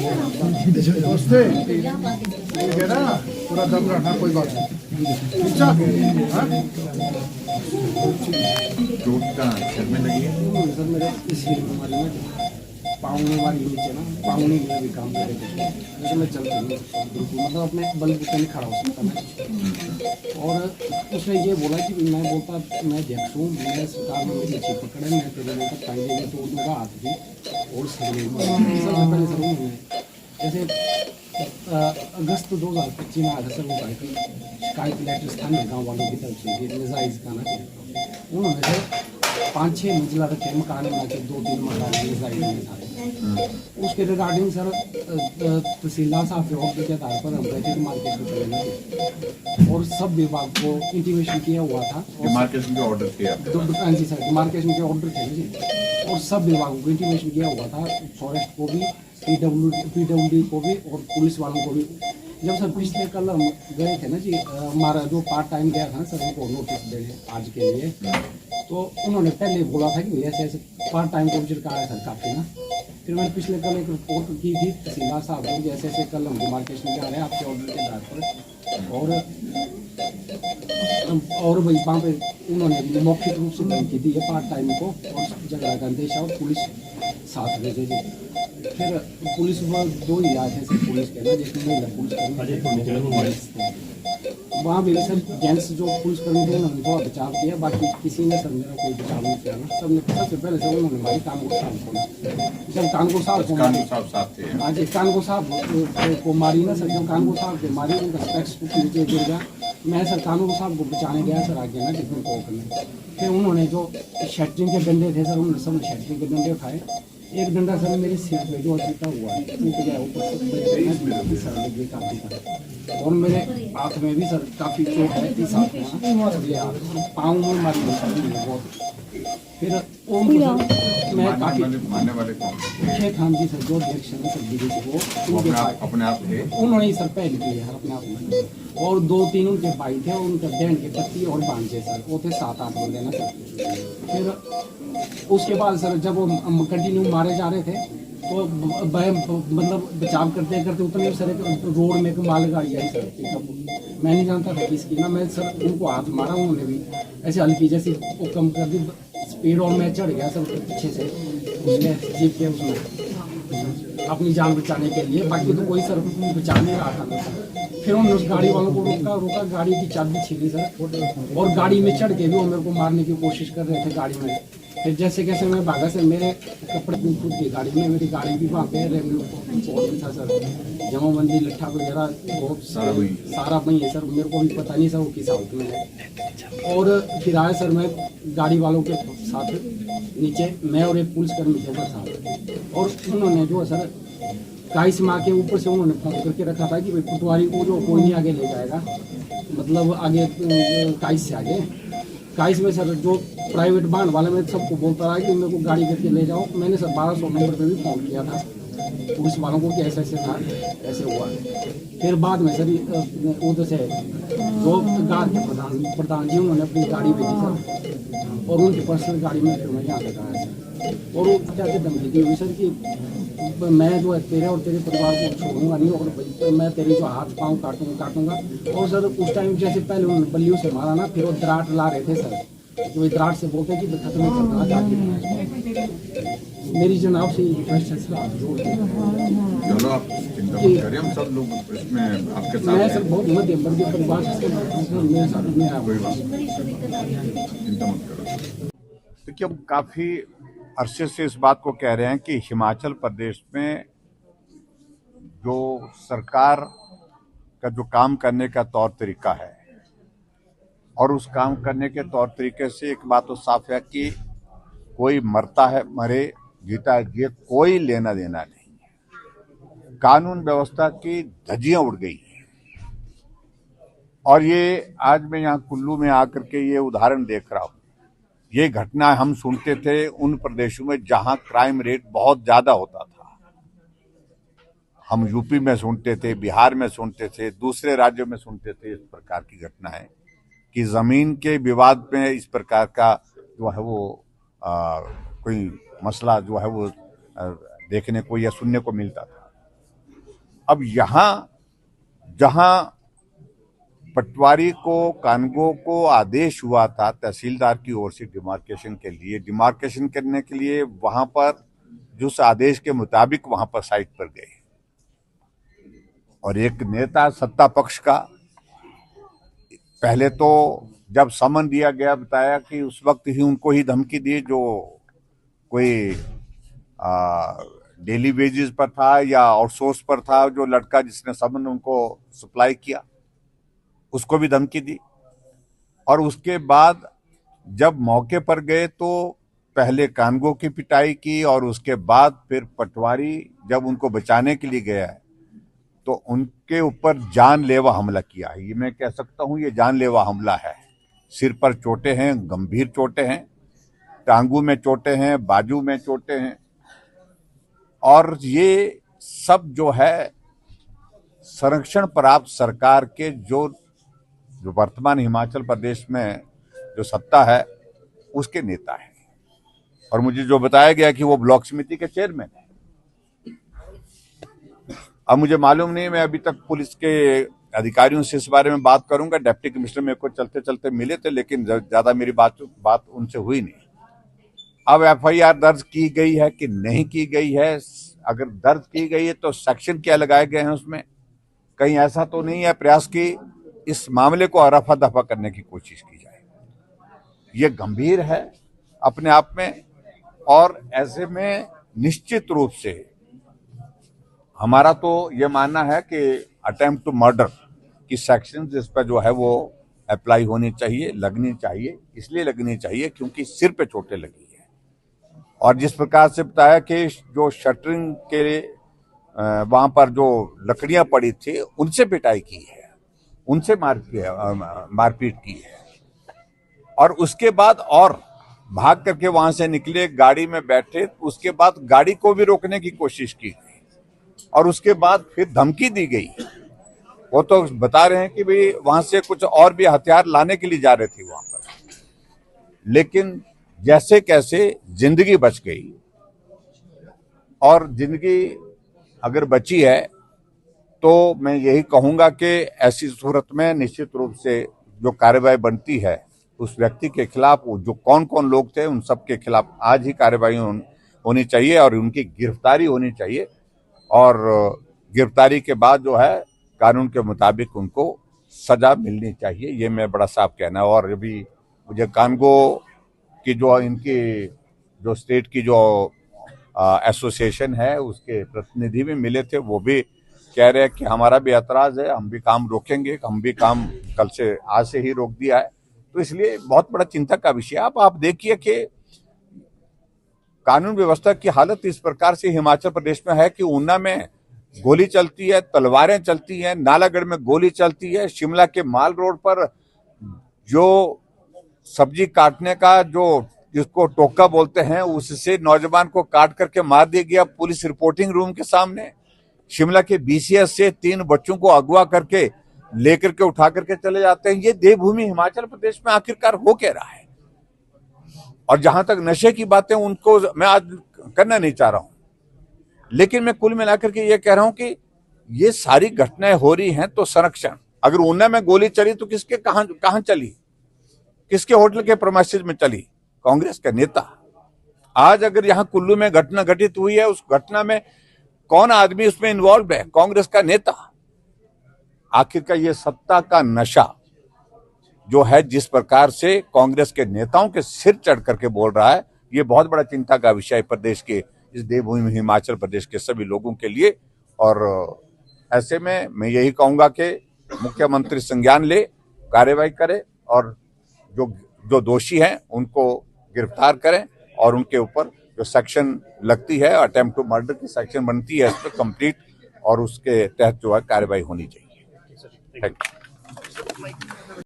दोस्ते ठीक है ना, पूरा दम रखना, कोई बात नहीं। चोट का सर में लगी है। सर मेरे इस बीमारी में पाँव में हमारी नीचे ना, पाँव नहीं में भी काम करे थे, लेकिन मैं चलता नहीं बिल्कुल, मतलब अपने बलबूते नहीं खड़ा हो सकता मैं। और उसने ये बोला कि मैं बोलता मैं अध्यक्ष हूँ, मैं सरकार में मेरी अच्छी पकड़ है, मैं तेरे बोलता टाइम में तोड़ दूँगा हाथ भी और सर में सबसे पहले सर उन्होंने जैसे अगस्त 2025 में आया सर वो शिकायत लेटर स्थानीय गाँव वालों की तरफ से नजायज़ खाना चाहिए। उन्होंने सर 5-6 मंजिला रखे मकान बना के 2-3 मकान नजायज़ में था। उसके रिगार्डिंग सर तहसीलदार साहब के ऑर्डर के आधार पर हम गए थे मार्केट में चले गए और सब विभाग को इंटीमेशन किया हुआ था। डिमार्केशन के ऑर्डर थे आपके पास? जी सर, डिमार्केशन के ऑर्डर थे जी, और सब विभागों को इंटीमेशन किया हुआ था, फॉरेस्ट को भी, पीडब्ल्यूडी को भी और पुलिस वालों को भी। जब सर पिछले कल हम गए थे ना जी, हमारा जो पार्ट टाइम गया था ना सर उनको नोटिस देने आज के लिए, तो उन्होंने पहले बोला था कि ऐसे ऐसे पार्ट टाइम को आया था काफ़ी ना। फिर मैंने पिछले कल एक रिपोर्ट की थी तहसीलदार साहब को, जैसे ऐसे कल हम डिमार्केशन जा रहे हैं आपके ऑर्डर के आधार पर, और वही वहाँ पे उन्होंने मौखिक रूप से धमकी दी है पार्ट टाइम को, और झगड़ा का अंदेशा और पुलिस साथ भेजे जी। फिर पुलिस वो 2 ही आए थे सर पुलिस के ना, जिसमें महिला पुलिस वहाँ भी सर जेंट्स जो पुलिस कर्मी थे उन्होंने थोड़ा बचाव किया, बाकी किसी ने सर मेरा कोई बचाव नहीं किया ना। सबने सबसे पहले सर उन्होंने हमारी कानून साहब को, जब कानून साहब को हाँ जी कानून साहब को मारी ना सर, जब कानून साहब को मारी उनका स्पेक्स नीचे गिर गया। मैं सर कानून साहब को बचाने गया सर आगे ना डिफेंस कोर्ट में। फिर उन्होंने जो शटरिंग के डंडे थे सर, उन्होंने सब शटरिंग के डंडे उठाए। एक डंडा सर मेरे सिर पे जो टूटा हुआ है टूट गया ऊपर सर लगी काफ़ी था, और मेरे हाथ में भी सर काफ़ी चोट है इस हाथ में, ये हाथ पाँव में मारी बहुत। फिर मैं काफ़ी मारने वाले कौन थे? खान जी सर जो अध्यक्ष है सर गिरी थे वो अपने आप थे, उन्होंने ही सर पहले किए है अपने आप में, और 2-3 उनके भाई थे, उनके बहन के पति और भांजे सर, वो थे 7-8 बंदे ना सर। फिर उसके बाद सर जब वो कंटिन्यू मारे जा रहे थे तो मतलब बचाव करते करते उतने सर एक रोड में एक मालगाड़ी आई सर, मैं नहीं जानता था किसकी ना, मैं सर उनको हाथ मारा, उन्होंने भी ऐसे हल्की जैसी वो कम कर दी स्पीड, और मैं चढ़ गया सर पीछे से उसने जीप के उसमें अपनी जान बचाने के लिए, बाकी तो कोई सर बचा नहीं रहा था सर। फिर उन्होंने उस गाड़ी वालों को रोका, गाड़ी की चाबी छीनी सर, और गाड़ी में चढ़ के भी वो मेरे को मारने की कोशिश कर रहे थे गाड़ी में। फिर जैसे कैसे मैं भागा सर, मेरे कपड़े खुद की गाड़ी में, मेरी गाड़ी भी वहाँ पे रेवन्यू कोर्ट में था सर, जमाबंदी लट्ठा वगैरह बहुत सारा वही है सर, मेरे को भी पता नहीं सर वो किस हालत में है। और फिर आया सर मैं गाड़ी वालों के साथ नीचे, मैं और एक पुलिसकर्मी थे बस साहब, और उन्होंने जो सर काइस माँ के ऊपर से उन्होंने फोन करके रखा था कि भाई पटवारी को जो कोई नहीं आगे ले जाएगा, मतलब आगे काइस से आगे काइस में सर जो प्राइवेट बांड वाले में सबको बोलता रहा कि मेरे को गाड़ी करके ले जाओ। मैंने सर 1200 नंबर पे भी फ़ोन किया था पुलिस वालों को कि ऐसे ऐसे था, ऐसे हुआ। फिर बाद में सर उधर से जो गार्ड के प्रधान जी उन्होंने अपनी गाड़ी भेजी सर, और उनकी पर्सनल गाड़ी में फिर मैं यहाँ तक आया सर, और वो क्या धमकी दी हुई सर कि मैं जो है तेरे और तेरे परिवार को छोड़ूंगा नहीं, और तो मैं तेरे जो हाथ पाँव काटूंगा। और सर उस टाइम जैसे पहले उन्होंने बल्लियों से मारा ना, फिर वो दराट ला रहे थे सर, तो वो दराट से बोलते कि खत्म नहीं करना जाके मेरी जनाब से रिक्वेस्ट है सर, आप जोड़ दें। चलो आप चिंता मत करिए, हम सब लोग इसमें आपके साथ मैं सर बहुत मध्यम वर्गीय परिवार से मेरे साथ में आया, कोई बात चिंता मत करो। देखिए हम काफ़ी अरसे से इस बात को कह रहे हैं कि हिमाचल प्रदेश में जो सरकार का जो काम करने का तौर तरीका है, और उस काम करने के तौर तरीके से एक बात तो साफ है कि कोई मरता है मरे, जीता है जिए, कोई लेना देना नहीं है। कानून व्यवस्था की धज्जियां उड़ गई हैं, और ये आज मैं यहाँ कुल्लू में आकर के ये उदाहरण देख रहा हूँ। ये घटना हम सुनते थे उन प्रदेशों में जहां क्राइम रेट बहुत ज्यादा होता था। हम यूपी में सुनते थे, बिहार में सुनते थे, दूसरे राज्यों में सुनते थे इस प्रकार की घटनाएं कि जमीन के विवाद में इस प्रकार का जो है वो कोई मसला जो है वो देखने को या सुनने को मिलता था। अब यहाँ जहां पटवारी को, कानगो को आदेश हुआ था तहसीलदार की ओर से डिमार्केशन के लिए, डिमार्केशन करने के लिए वहां पर जिस आदेश के मुताबिक वहां पर साइट पर गए, और एक नेता सत्ता पक्ष का पहले तो जब समन दिया गया बताया कि उस वक्त ही उनको ही धमकी दी जो कोई डेली वेजेस पर था या आउटसोर्स पर था, जो लड़का जिसने समन उनको सप्लाई किया उसको भी धमकी दी। और उसके बाद जब मौके पर गए तो पहले कानगो की पिटाई की और उसके बाद फिर पटवारी जब उनको बचाने के लिए गया है तो उनके ऊपर जानलेवा हमला किया है। ये मैं कह सकता हूं ये जानलेवा हमला है। सिर पर चोटें हैं, गंभीर चोटें हैं, टांगों में चोटें हैं, बाजू में चोटें हैं, और ये सब जो है संरक्षण प्राप्त सरकार के जो वर्तमान हिमाचल प्रदेश में जो सत्ता है उसके नेता है। और मुझे जो बताया गया कि वो ब्लॉक समिति के चेयरमैन है। अब मुझे मालूम नहीं, मैं अभी तक पुलिस के अधिकारियों से इस बारे में बात करूंगा। डिप्टी कमिश्नर मेरे को चलते चलते मिले थे, लेकिन ज्यादा मेरी बात उनसे हुई नहीं। अब एफआईआर दर्ज की गई है कि नहीं की गई है? अगर दर्ज की गई है तो सेक्शन क्या लगाए गए हैं उसमें? कहीं ऐसा तो नहीं है प्रयास की इस मामले को रफा दफा करने की कोशिश की जाए? ये गंभीर है अपने आप में, और ऐसे में निश्चित रूप से हमारा तो ये मानना है कि अटेम्प्ट टू मर्डर की सेक्शन जिस पर जो है वो अप्लाई होनी चाहिए, लगनी चाहिए। इसलिए लगनी चाहिए क्योंकि सिर पे चोटें लगी है, और जिस प्रकार से बताया कि जो शटरिंग के वहां पर जो लकड़ियां पड़ी थी उनसे पिटाई की है, उनसे मारपीट की है, और उसके बाद और भाग करके वहां से निकले, गाड़ी में बैठे, उसके बाद गाड़ी को भी रोकने की कोशिश की गई और उसके बाद फिर धमकी दी गई। वो तो बता रहे हैं कि भाई वहां से कुछ और भी हथियार लाने के लिए जा रहे थे वहां पर, लेकिन जैसे कैसे जिंदगी बच गई। और जिंदगी अगर बची है तो मैं यही कहूंगा कि ऐसी सूरत में निश्चित रूप से जो कार्रवाई बनती है उस व्यक्ति के खिलाफ, जो कौन कौन लोग थे उन सब के खिलाफ आज ही कार्रवाई होनी चाहिए और उनकी गिरफ्तारी होनी चाहिए, और गिरफ्तारी के बाद जो है कानून के मुताबिक उनको सजा मिलनी चाहिए। ये मैं बड़ा साफ कहना है। और अभी मुझे कानगो की जो इनकी जो स्टेट की जो एसोसिएशन है उसके प्रतिनिधि भी मिले थे, वो भी कह रहे हैं कि हमारा भी ऐतराज है, हम भी काम रोकेंगे, हम भी काम कल से आज से ही रोक दिया है। तो इसलिए बहुत बड़ा चिंता का विषय। आप देखिए कि कानून व्यवस्था की हालत इस प्रकार से हिमाचल प्रदेश में है कि ऊना में गोली चलती है, तलवारें चलती हैं, नालागढ़ में गोली चलती है, शिमला के माल रोड पर जो सब्जी काटने का जो जिसको टोका बोलते हैं उससे नौजवान को काट करके मार दिया गया पुलिस रिपोर्टिंग रूम के सामने। शिमला के बीसीएस से 3 बच्चों को अगवा करके लेकर के उठा करके चले जाते हैं। ये देवभूमि हिमाचल प्रदेश में आखिरकार हो क्या रहा है? और जहां तक नशे की बातें उनको मैं आज करना नहीं चाह रहा हूं, लेकिन मैं कुल मिलाकर के ये कह रहा हूं कि ये सारी घटनाएं हो रही हैं तो संरक्षण, अगर ऊना में गोली चली तो किसके कहां चली? किसके होटल के प्रीमाइसेस में चली? कांग्रेस का नेता। आज अगर यहां कुल्लू में घटना घटित हुई है, उस घटना में कौन आदमी उसमें इन्वॉल्व है? कांग्रेस का नेता। आखिरकार ये सत्ता का नशा जो है जिस प्रकार से कांग्रेस के नेताओं के सिर चढ़ करके बोल रहा है, ये बहुत बड़ा चिंता का विषय है प्रदेश के इस देवभूमि हिमाचल प्रदेश के सभी लोगों के लिए। और ऐसे में मैं यही कहूंगा कि मुख्यमंत्री संज्ञान ले, कार्रवाई करे और जो दोषी हैं उनको गिरफ्तार करें और उनके ऊपर जो सेक्शन लगती है, अटेम्प्ट टू मर्डर की सेक्शन बनती है, इस पर कंप्लीट और उसके तहत जो है कार्रवाई होनी चाहिए। Thank you.